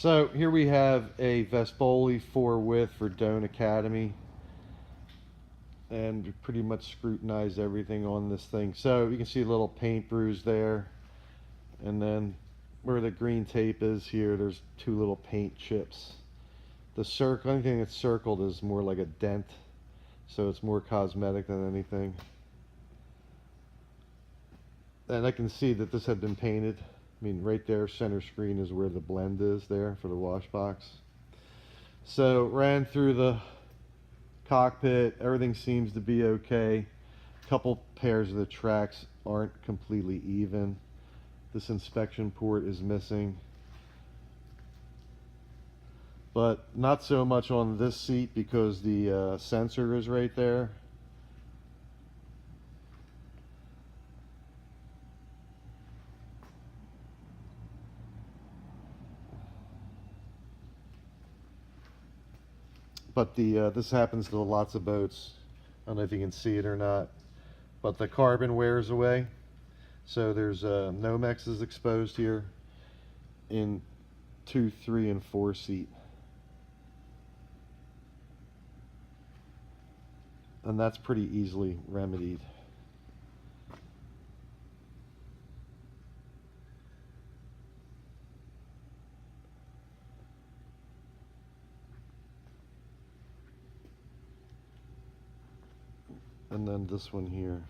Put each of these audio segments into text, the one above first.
So here we have a Vespoli 4-width for Doane Academy, and we pretty much scrutinized everything on this thing. So you can see a little paint bruise there, and then where the green tape is here, there's two little paint chips. The circle, anything that's circled is more like a dent, so it's more cosmetic than anything. And I can see that this had been painted. I mean, right there, center screen is where the blend is there for the wash box. So ran through the cockpit, everything seems to be okay. A couple pairs of the tracks aren't completely even. This inspection port is missing, but not so much on this seat because the sensor is right there. But this happens to lots of boats. I don't know if you can see it or not, but the carbon wears away. So there's Nomexes exposed here in 2, 3, and 4 seat. And that's pretty easily remedied. And then this one here.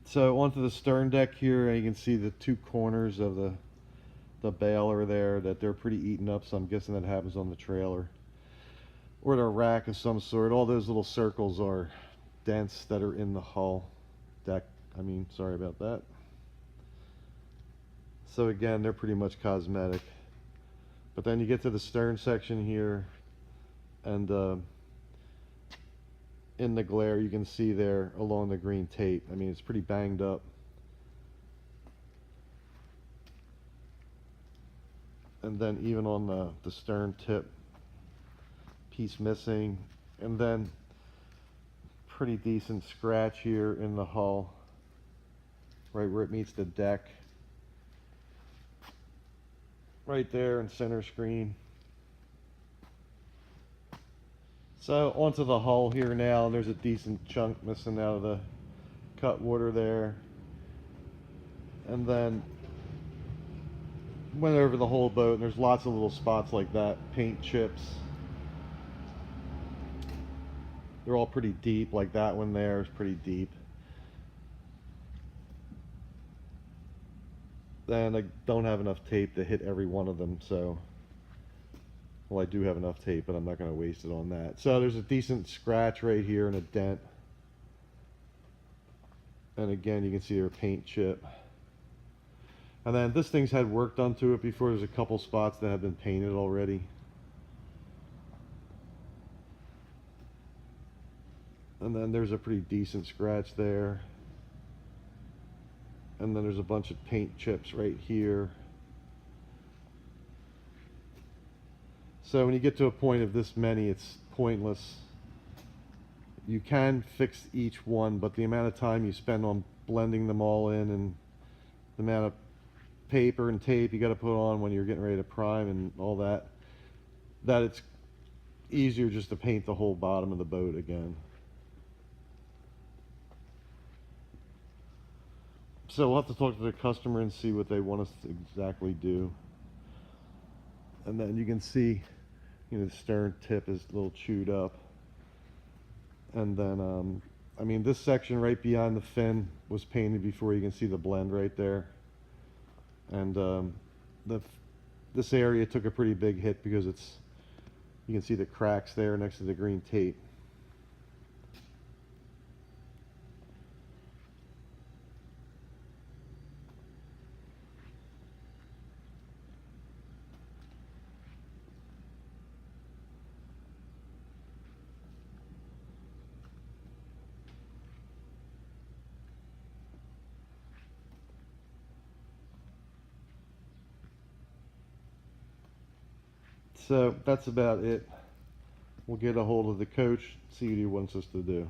So onto the stern deck here, and you can see the two corners of the baler there, that they're pretty eaten up, so I'm guessing that happens on the trailer. Or the rack of some sort. All those little circles are dents that are in the hull deck. Sorry about that. So again, they're pretty much cosmetic. But then you get to the stern section here, and in the glare you can see there along the green tape. It's pretty banged up. And then even on the stern tip, piece missing, and then pretty decent scratch here in the hull, right where it meets the deck. Right there in center screen. So onto the hull here now. There's a decent chunk missing out of the cut water there. And then went over the whole boat, and there's lots of little spots like that, paint chips. They're all pretty deep, like that one there is pretty deep. Then I don't have enough tape to hit every one of them, so, well, I do have enough tape, but I'm not going to waste it on that. So there's a decent scratch right here and a dent. And again, you can see a paint chip. And then this thing's had work done to it before. There's a couple spots that have been painted already. And then there's a pretty decent scratch there. And then there's a bunch of paint chips right here. So when you get to a point of this many, it's pointless. You can fix each one, but the amount of time you spend on blending them all in, and the amount of paper and tape you got to put on when you're getting ready to prime and all that, it's easier just to paint the whole bottom of the boat again. So we'll have to talk to the customer and see what they want us to exactly do. And then you can see, the stern tip is a little chewed up. And then, this section right beyond the fin was painted before. You can see the blend right there. And this area took a pretty big hit because you can see the cracks there next to the green tape. So that's about it. We'll get a hold of the coach, see what he wants us to do.